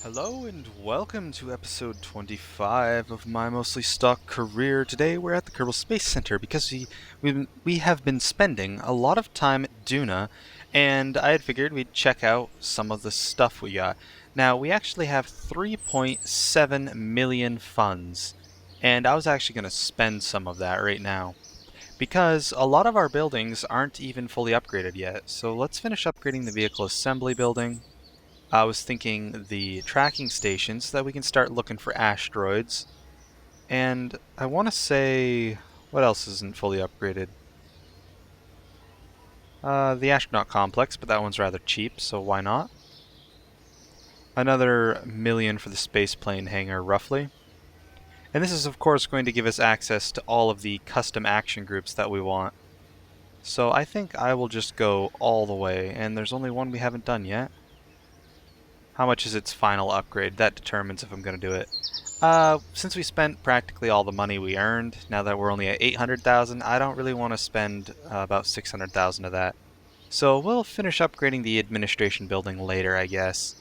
Hello and welcome to episode 25 of my mostly stock career. Today we're at the Kerbal Space Center because we have been spending a lot of time at Duna, and I had figured we'd check out some of the stuff we got. Now we actually have 3.7 million funds, and I was actually going to spend some of that right now because a lot of our buildings aren't even fully upgraded yet. So let's finish upgrading the vehicle assembly building. I was thinking the tracking stations so that we can start looking for asteroids. And I want to say, what else isn't fully upgraded? The astronaut complex, but that one's rather cheap, so why not? Another million for the spaceplane hangar, roughly. And this is of course going to give us access to all of the custom action groups that we want. So I think I will just go all the way, and there's only one we haven't done yet. How much is its final upgrade? That determines if I'm going to do it. Since we spent practically all the money we earned, now that we're only at 800,000, I don't really want to spend about 600,000 of that. So we'll finish upgrading the administration building later, I guess.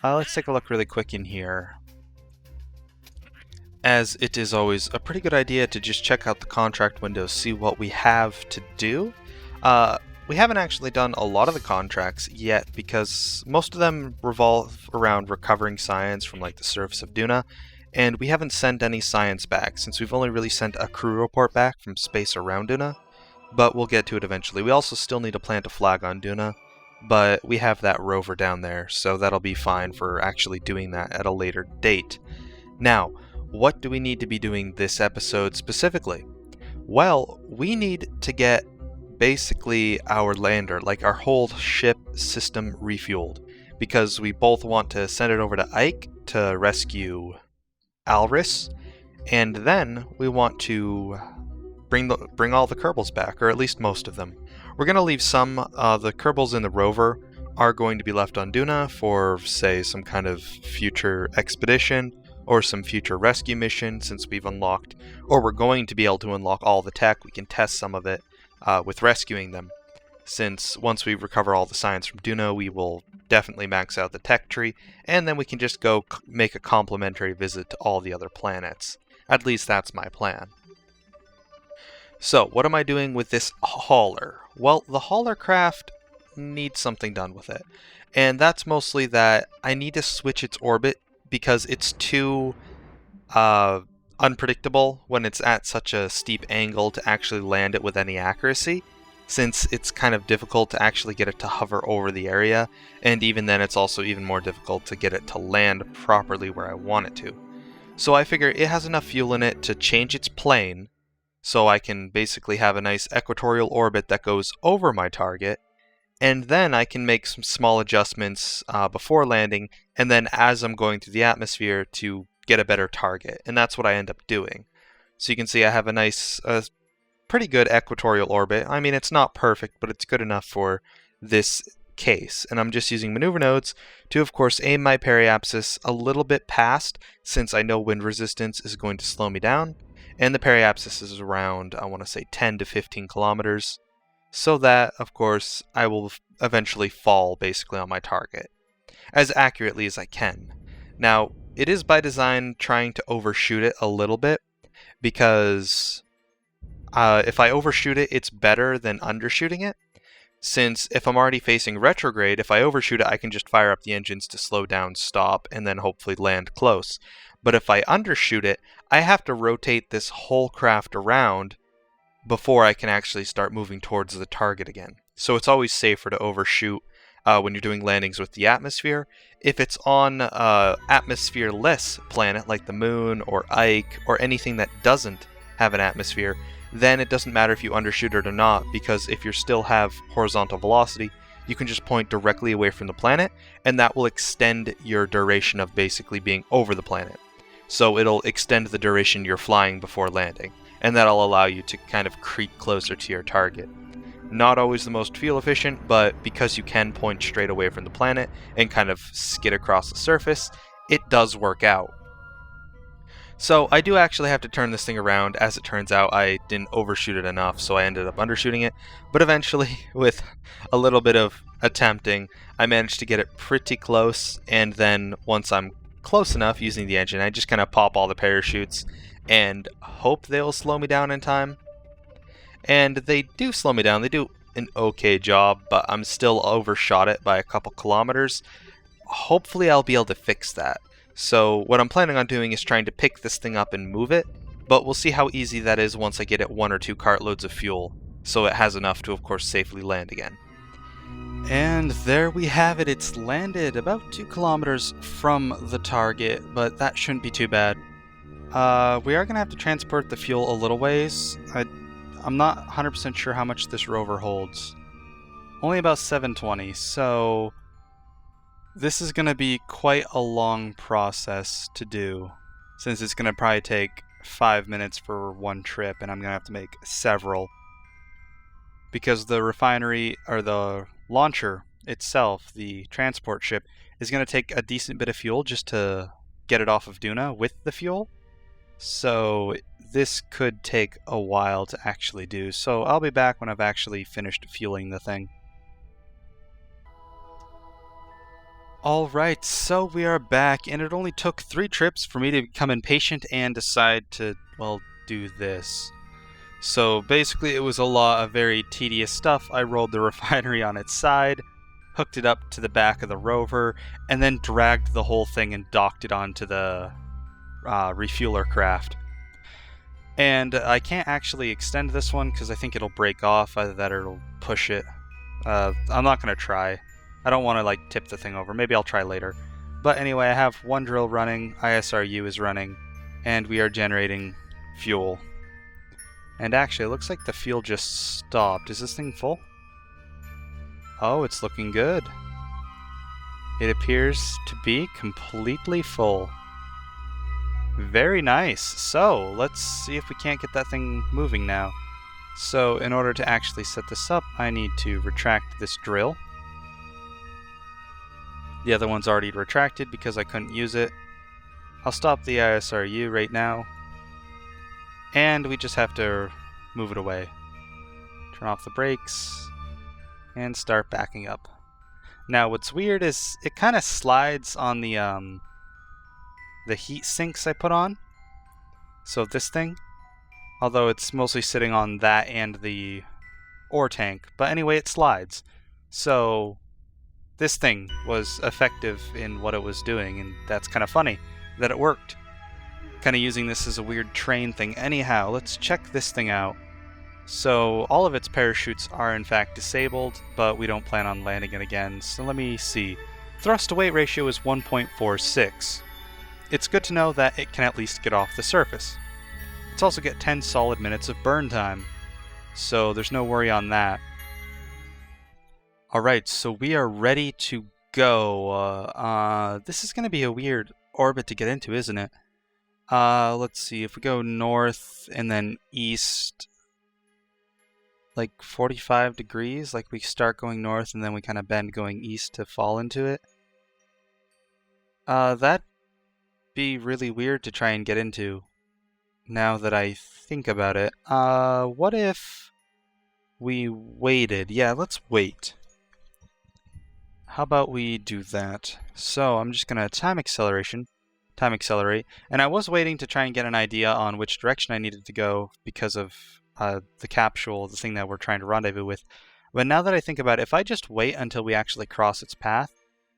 Let's take a look really quick in here, as it is always a pretty good idea to just check out the contract window, see what we have to do. We haven't actually done a lot of the contracts yet because most of them revolve around recovering science from like the surface of Duna, and we haven't sent any science back since we've only really sent a crew report back from space around Duna, but we'll get to it eventually. We also still need to plant a flag on Duna, but we have that rover down there, so that'll be fine for actually doing that at a later date. Now, what do we need to be doing this episode specifically? Well, we need to get basically our lander, like our whole ship system, refueled, because we both want to send it over to Ike to rescue Alris, and then we want to bring all the Kerbals back, or at least most of them. We're going to leave some. The Kerbals in the rover are going to be left on Duna for, say, some kind of future expedition or some future rescue mission, since we've unlocked, or we're going to be able to unlock all the tech. We can test some of it with rescuing them, since once we recover all the science from Duna, we will definitely max out the tech tree, and then we can just go make a complimentary visit to all the other planets. At least that's my plan. So, what am I doing with this hauler? Well, the hauler craft needs something done with it, and that's mostly that I need to switch its orbit because it's too unpredictable when it's at such a steep angle to actually land it with any accuracy, since it's kind of difficult to actually get it to hover over the area, and even then it's also even more difficult to get it to land properly where I want it to. So I figure it has enough fuel in it to change its plane, so I can basically have a nice equatorial orbit that goes over my target, and then I can make some small adjustments before landing, and then as I'm going through the atmosphere to get a better target, and that's what I end up doing. So you can see I have a nice, pretty good equatorial orbit. I mean, it's not perfect, but it's good enough for this case, and I'm just using maneuver nodes to, of course, aim my periapsis a little bit past, since I know wind resistance is going to slow me down, and the periapsis is around, I want to say, 10 to 15 kilometers, so that, of course, I will eventually fall basically on my target, as accurately as I can. Now, it is by design trying to overshoot it a little bit, because if I overshoot it, it's better than undershooting it, since if I'm already facing retrograde, if I overshoot it, I can just fire up the engines to slow down, stop, and then hopefully land close. But if I undershoot it, I have to rotate this whole craft around before I can actually start moving towards the target again. So it's always safer to overshoot when you're doing landings with the atmosphere. If it's on atmosphere-less planet like the moon or Ike or anything that doesn't have an atmosphere, then it doesn't matter if you undershoot it or not, because if you still have horizontal velocity, you can just point directly away from the planet, and that will extend your duration of basically being over the planet. So it'll extend the duration you're flying before landing, and that'll allow you to kind of creep closer to your target. Not always the most fuel efficient, but because you can point straight away from the planet and kind of skid across the surface, it does work out. So I do actually have to turn this thing around. As it turns out, I didn't overshoot it enough, so I ended up undershooting it. But eventually, with a little bit of attempting, I managed to get it pretty close, and then once I'm close enough using the engine, I just kind of pop all the parachutes and hope they'll slow me down in time. And they do slow me down. They do an okay job, but I'm still overshot it by a couple kilometers. Hopefully I'll be able to fix that. So what I'm planning on doing is trying to pick this thing up and move it, but we'll see how easy that is once I get it 1 or 2 cartloads of fuel, so it has enough to, of course, safely land again. And there we have it. It's landed about 2 kilometers from the target, but that shouldn't be too bad. We are going to have to transport the fuel a little ways. I'm not 100% sure how much this rover holds. Only about 720, so this is going to be quite a long process to do, since it's going to probably take 5 minutes for one trip, and I'm going to have to make several. Because the refinery, or the launcher itself, the transport ship, is going to take a decent bit of fuel just to get it off of Duna with the fuel. So this could take a while to actually do. So I'll be back when I've actually finished fueling the thing. Alright, so we are back, and it only took 3 trips for me to become impatient and decide to, well, do this. So basically it was a lot of very tedious stuff. I rolled the refinery on its side, hooked it up to the back of the rover, and then dragged the whole thing and docked it onto the refueler craft. And I can't actually extend this one because I think it'll break off, either that or it'll push it. I'm not going to try. I don't want to like tip the thing over. Maybe I'll try later. But anyway, I have one drill running, ISRU is running, and we are generating fuel. And actually, it looks like the fuel just stopped. Is this thing full? Oh, it's looking good. It appears to be completely full. Very nice. So, let's see if we can't get that thing moving now. So, in order to actually set this up, I need to retract this drill. The other one's already retracted because I couldn't use it. I'll stop the ISRU right now. And we just have to move it away. Turn off the brakes. And start backing up. Now what's weird is it kind of slides on the heat sinks I put on. So this thing. Although it's mostly sitting on that and the ore tank. But anyway, it slides. So this thing was effective in what it was doing, and that's kind of funny that it worked. Kind of using this as a weird train thing. Anyhow, let's check this thing out. So all of its parachutes are in fact disabled, but we don't plan on landing it again. So let me see. Thrust to weight ratio is 1.46. It's good to know that it can at least get off the surface. It's also got 10 solid minutes of burn time, so there's no worry on that. Alright, so we are ready to go. This is going to be a weird orbit to get into, isn't it? Let's see, if we go north and then east, like 45 degrees, like we start going north and then we kind of bend going east to fall into it. That'd be really weird to try and get into, now that I think about it. What if we waited? Yeah, let's wait. How about we do that? So I'm just gonna time accelerate, and I was waiting to try and get an idea on which direction I needed to go because of the capsule, the thing that we're trying to rendezvous with. But now that I think about it, if I just wait until we actually cross its path,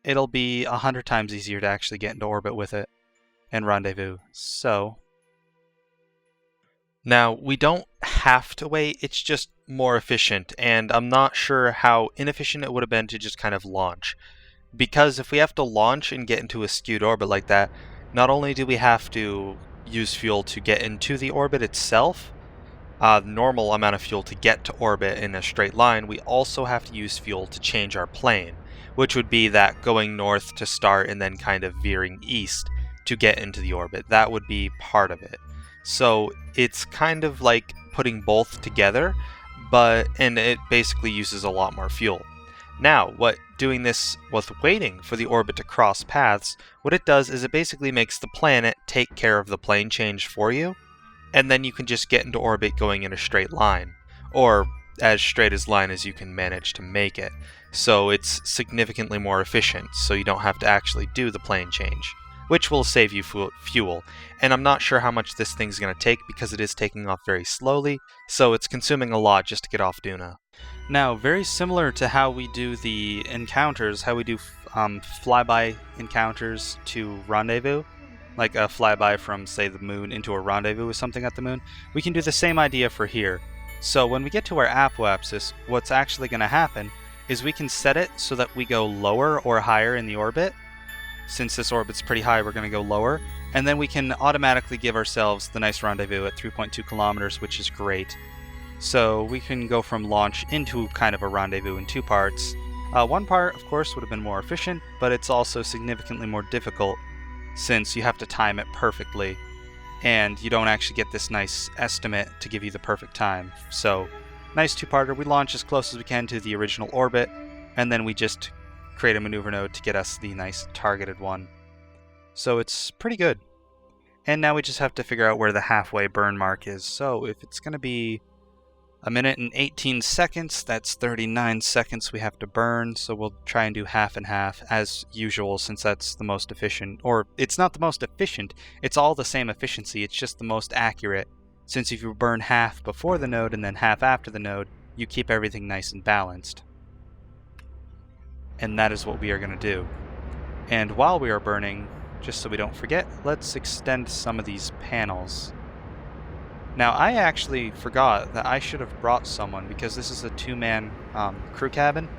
it'll be 100 times easier to actually get into orbit with it and rendezvous. So now, we don't have to wait, it's just more efficient, and I'm not sure how inefficient it would have been to just kind of launch. Because if we have to launch and get into a skewed orbit like that, not only do we have to use fuel to get into the orbit itself, the normal amount of fuel to get to orbit in a straight line, we also have to use fuel to change our plane, which would be that going north to start and then kind of veering east to get into the orbit. That would be part of it. So it's kind of like putting both together, and it basically uses a lot more fuel. Now, what doing this with waiting for the orbit to cross paths, what it does is it basically makes the planet take care of the plane change for you, and then you can just get into orbit going in a straight line, or as straight as line as you can manage to make it. So it's significantly more efficient, so you don't have to actually do the plane change, which will save you fuel. And I'm not sure how much this thing's going to take because it is taking off very slowly, so it's consuming a lot just to get off Duna. Now, very similar to how we do the encounters, how we do flyby encounters to rendezvous, like a flyby from, say, the moon into a rendezvous with something at the moon, we can do the same idea for here. So when we get to our apoapsis, what's actually going to happen is we can set it so that we go lower or higher in the orbit. Since this orbit's pretty high, we're going to go lower, and then we can automatically give ourselves the nice rendezvous at 3.2 kilometers, which is great. So we can go from launch into kind of a rendezvous in two parts. One part, of course, would have been more efficient, but it's also significantly more difficult since you have to time it perfectly, and you don't actually get this nice estimate to give you the perfect time. So, nice two-parter. We launch as close as we can to the original orbit, and then we just create a maneuver node to get us the nice targeted one. So it's pretty good. And now we just have to figure out where the halfway burn mark is. So if it's going to be 1 minute and 18 seconds, that's 39 seconds we have to burn, so we'll try and do half and half as usual since that's the most efficient. Or, it's not the most efficient, it's all the same efficiency, it's just the most accurate. Since if you burn half before the node and then half after the node, you keep everything nice and balanced. And that is what we are going to do. And while we are burning, just so we don't forget, let's extend some of these panels. Now, I actually forgot that I should have brought someone, because this is a two-man crew cabin.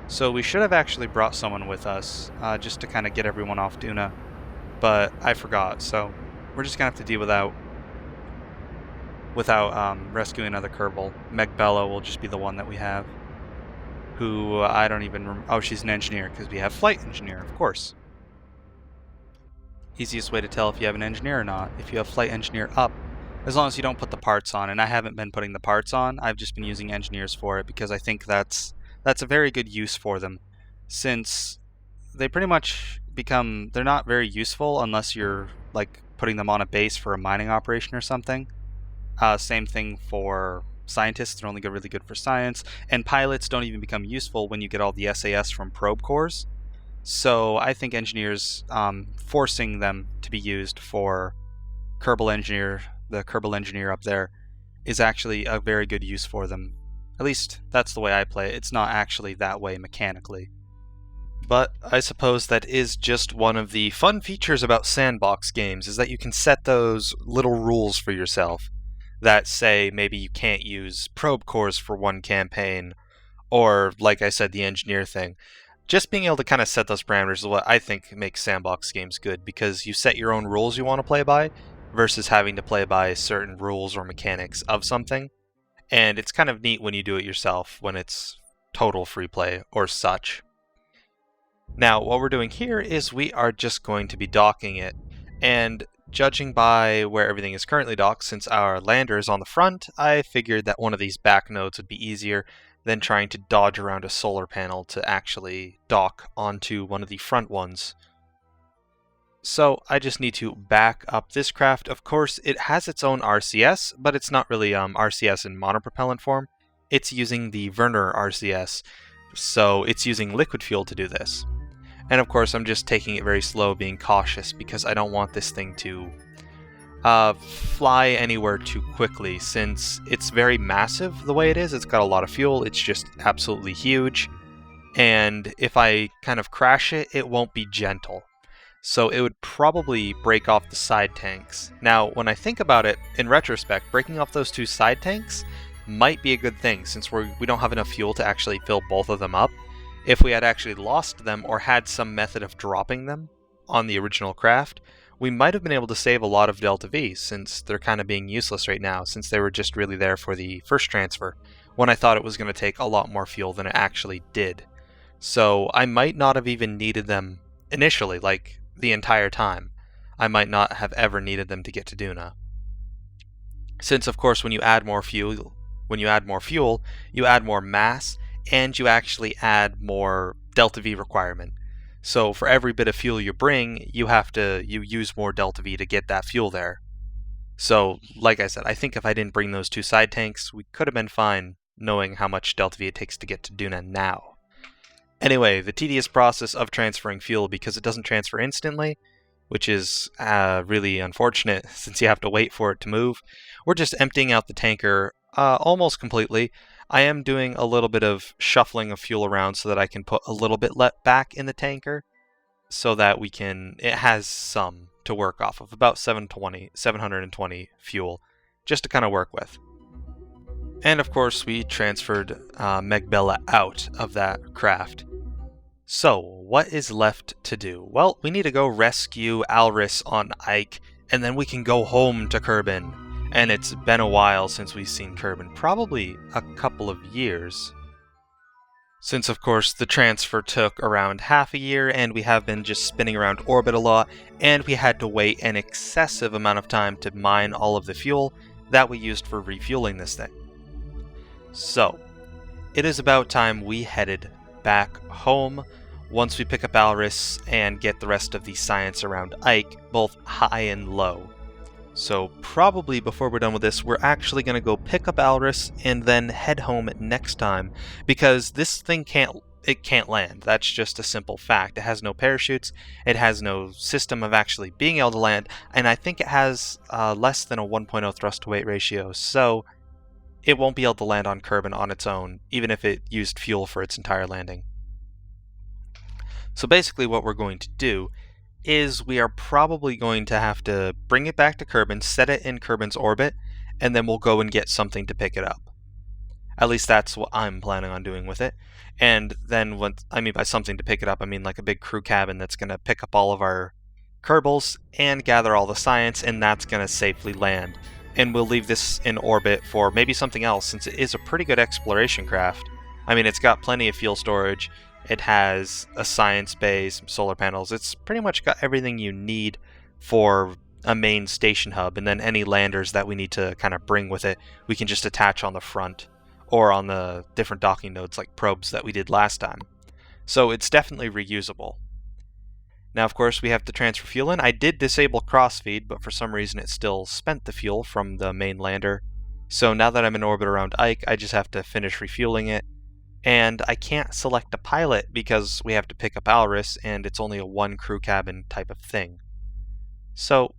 So we should have actually brought someone with us, just to kind of get everyone off Duna. But I forgot, so we're just going to have to deal without rescuing another Kerbal. Meg Bella will just be the one that we have. Who I don't even oh, she's an engineer, because we have flight engineer, of course. Easiest way to tell if you have an engineer or not, if you have flight engineer up. As long as you don't put the parts on, and I haven't been putting the parts on, I've just been using engineers for it because I think that's a very good use for them, since they pretty much they're not very useful unless you're like putting them on a base for a mining operation or something. Same thing for scientists, they're only really good for science, and pilots don't even become useful when you get all the SAS from probe cores. So I think engineers, forcing them to be used for Kerbal engineer, the Kerbal engineer up there, is actually a very good use for them. At least that's the way I play it. It's not actually that way mechanically. But I suppose that is just one of the fun features about sandbox games, is that you can set those little rules for yourself that say maybe you can't use probe cores for one campaign, or like I said, the engineer thing. Just being able to kind of set those parameters is what I think makes sandbox games good, because you set your own rules you want to play by, versus having to play by certain rules or mechanics of something. And it's kind of neat when you do it yourself, when it's total free play or such. Now, what we're doing here is we are just going to be docking it, and judging by where everything is currently docked, since our lander is on the front, I figured that one of these back nodes would be easier than trying to dodge around a solar panel to actually dock onto one of the front ones. So I just need to back up this craft. Of course, it has its own RCS, but it's not really RCS in monopropellant form. It's using the Werner RCS, so it's using liquid fuel to do this. And of course, I'm just taking it very slow, being cautious, because I don't want this thing to fly anywhere too quickly, since it's very massive the way it is. It's got a lot of fuel, it's just absolutely huge, and if I kind of crash it, it won't be gentle. So it would probably break off the side tanks. Now, when I think about it, in retrospect, breaking off those two side tanks might be a good thing, since we don't have enough fuel to actually fill both of them up. If we had actually lost them, or had some method of dropping them on the original craft, we might have been able to save a lot of Delta V, since they're kind of being useless right now, since they were just really there for the first transfer, when I thought it was going to take a lot more fuel than it actually did. So I might not have even needed them initially, like the entire time. I might not have ever needed them to get to Duna. Since, of course, when you add more fuel, you add more mass, and you actually add more delta V requirement. So for every bit of fuel you bring, you use more delta V to get that fuel there. So, like I said, I think if I didn't bring those 2 side tanks, we could have been fine knowing how much delta V it takes to get to Duna now. Anyway, the tedious process of transferring fuel, because it doesn't transfer instantly, which is really unfortunate since you have to wait for it to move. We're just emptying out the tanker almost completely. I am doing a little bit of shuffling of fuel around so that I can put a little bit back in the tanker so that it has some to work off of, about 720 fuel, just to kind of work with. And of course, we transferred Megbella out of that craft. So, what is left to do? Well, we need to go rescue Alris on Ike, and then we can go home to Kerbin. And it's been a while since we've seen Kerbin, probably a couple of years. Since, of course, the transfer took around half a year, and we have been just spinning around orbit a lot, and we had to wait an excessive amount of time to mine all of the fuel that we used for refueling this thing. So, it is about time we headed back home once we pick up Alris and get the rest of the science around Ike, both high and low. So probably before we're done with this, we're actually going to go pick up Alris and then head home next time, because this thing can't land. That's just a simple fact. It has no parachutes, it has no system of actually being able to land, and I think it has less than a 1.0 thrust to weight ratio, so it won't be able to land on Kerbin on its own, even if it used fuel for its entire landing. So basically what we're going to do is we are probably going to have to bring it back to Kerbin, set it in Kerbin's orbit, and then we'll go and get something to pick it up. At least that's what I'm planning on doing with it. And then what I mean by something to pick it up, I mean like a big crew cabin that's going to pick up all of our Kerbals and gather all the science, and that's going to safely land. And we'll leave this in orbit for maybe something else, since it is a pretty good exploration craft. I mean, it's got plenty of fuel storage. It has a science base, some solar panels. It's pretty much got everything you need for a main station hub, and then any landers that we need to kind of bring with it, we can just attach on the front or on the different docking nodes like probes that we did last time. So it's definitely reusable. Now, of course, we have to transfer fuel in. I did disable crossfeed, but for some reason it still spent the fuel from the main lander. So now that I'm in orbit around Ike, I just have to finish refueling it. And I can't select a pilot because we have to pick up Alris, and it's only a 1 crew cabin type of thing. So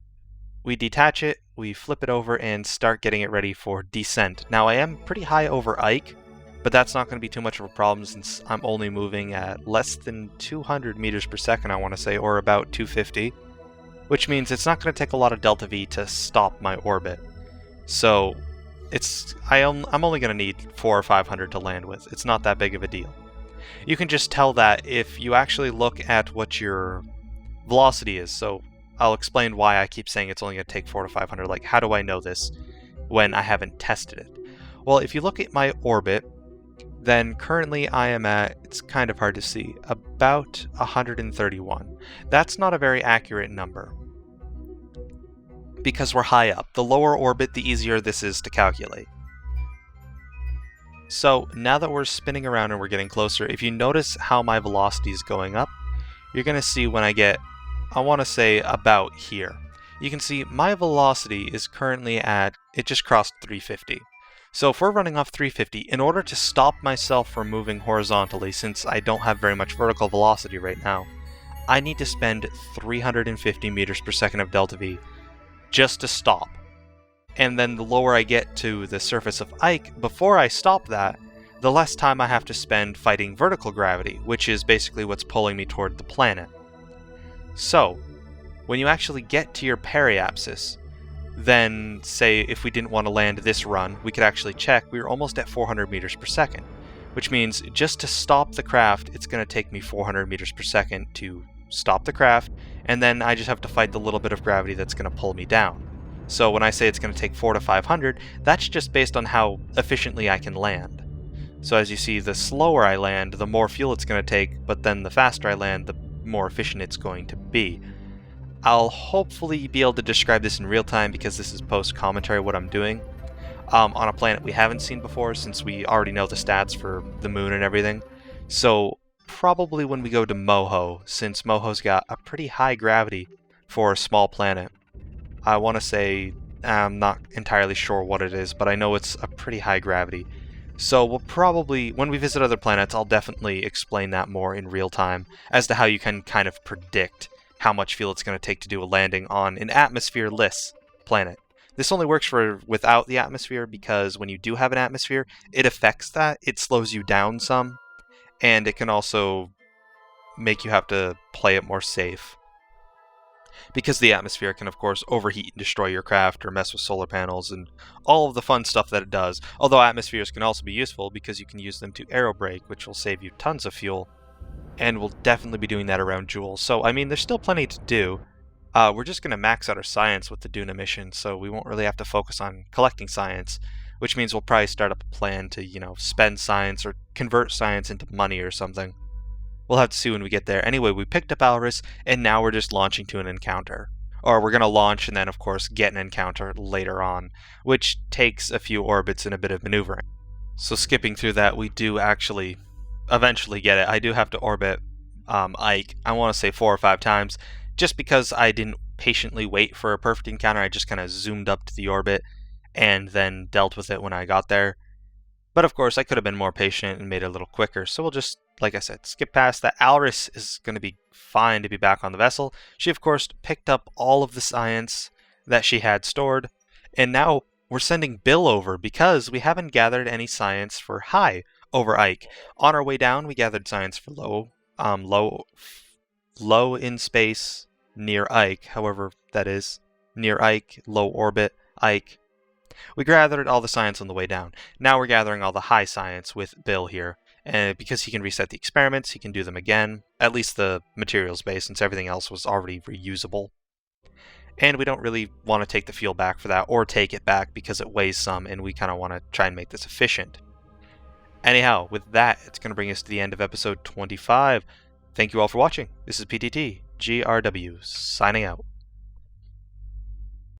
we detach it, we flip it over, and start getting it ready for descent. Now, I am pretty high over Ike, but that's not going to be too much of a problem since I'm only moving at less than 200 meters per second, I want to say, or about 250, which means it's not going to take a lot of delta V to stop my orbit. So I'm only going to need 400 or 500 to land with. It's not that big of a deal. You can just tell that if you actually look at what your velocity is. So I'll explain why I keep saying it's only going to take 400 to 500. Like, how do I know this when I haven't tested it? Well, if you look at my orbit, then currently I am at, it's kind of hard to see, about 131. That's not a very accurate number, because we're high up. The lower orbit, the easier this is to calculate. So now that we're spinning around and we're getting closer, if you notice how my velocity is going up, you're going to see when I get, I want to say about here. You can see my velocity is currently at, it just crossed 350. So if we're running off 350, in order to stop myself from moving horizontally, since I don't have very much vertical velocity right now, I need to spend 350 meters per second of delta V just to stop. And then the lower I get to the surface of Ike, before I stop that, the less time I have to spend fighting vertical gravity, which is basically what's pulling me toward the planet. So, when you actually get to your periapsis, then say if we didn't want to land this run, we could actually check we were almost at 400 meters per second, which means just to stop the craft, it's going to take me 400 meters per second to stop the craft, and then I just have to fight the little bit of gravity that's going to pull me down. So when I say it's going to take 400 to 500, that's just based on how efficiently I can land. So as you see, the slower I land, the more fuel it's going to take, but then the faster I land, the more efficient it's going to be. I'll hopefully be able to describe this in real time because this is post-commentary what I'm doing. on a planet we haven't seen before, since we already know the stats for the moon and everything. So probably when we go to Moho, since Moho's got a pretty high gravity for a small planet. I want to say, I'm not entirely sure what it is, but I know it's a pretty high gravity. So we'll probably, when we visit other planets, I'll definitely explain that more in real time as to how you can kind of predict how much fuel it's going to take to do a landing on an atmosphere-less planet. This only works for without the atmosphere, because when you do have an atmosphere, it affects that. It slows you down some, and it can also make you have to play it more safe. Because the atmosphere can, of course, overheat and destroy your craft or mess with solar panels and all of the fun stuff that it does. Although atmospheres can also be useful because you can use them to aerobrake, which will save you tons of fuel. And we'll definitely be doing that around Joule. So, I mean, there's still plenty to do. We're just going to max out our science with the Duna mission, so we won't really have to focus on collecting science, which means we'll probably start up a plan to, spend science or convert science into money or something. We'll have to see when we get there. Anyway, we picked up Alris, and now we're just launching to an encounter. Or we're going to launch and then, of course, get an encounter later on, which takes a few orbits and a bit of maneuvering. So skipping through that, we do actually eventually get it. I do have to orbit Ike, I want to say 4 or 5 times, just because I didn't patiently wait for a perfect encounter. I just kind of zoomed up to the orbit and then dealt with it when I got there. But of course, I could have been more patient and made it a little quicker, so we'll just, like I said, skip past that. Alris is going to be fine to be back on the vessel. She, of course, picked up all of the science that she had stored, and now we're sending Bill over because we haven't gathered any science for high over Ike. On our way down, we gathered science for low in space near Ike, however that is, near Ike, low orbit, Ike. We gathered all the science on the way down. Now we're gathering all the high science with Bill here. And because he can reset the experiments, he can do them again. At least the materials base, since everything else was already reusable. And we don't really want to take the fuel back for that, or take it back because it weighs some, and we kind of want to try and make this efficient. Anyhow, with that, it's going to bring us to the end of episode 25. Thank you all for watching. This is PTT, GRW, signing out.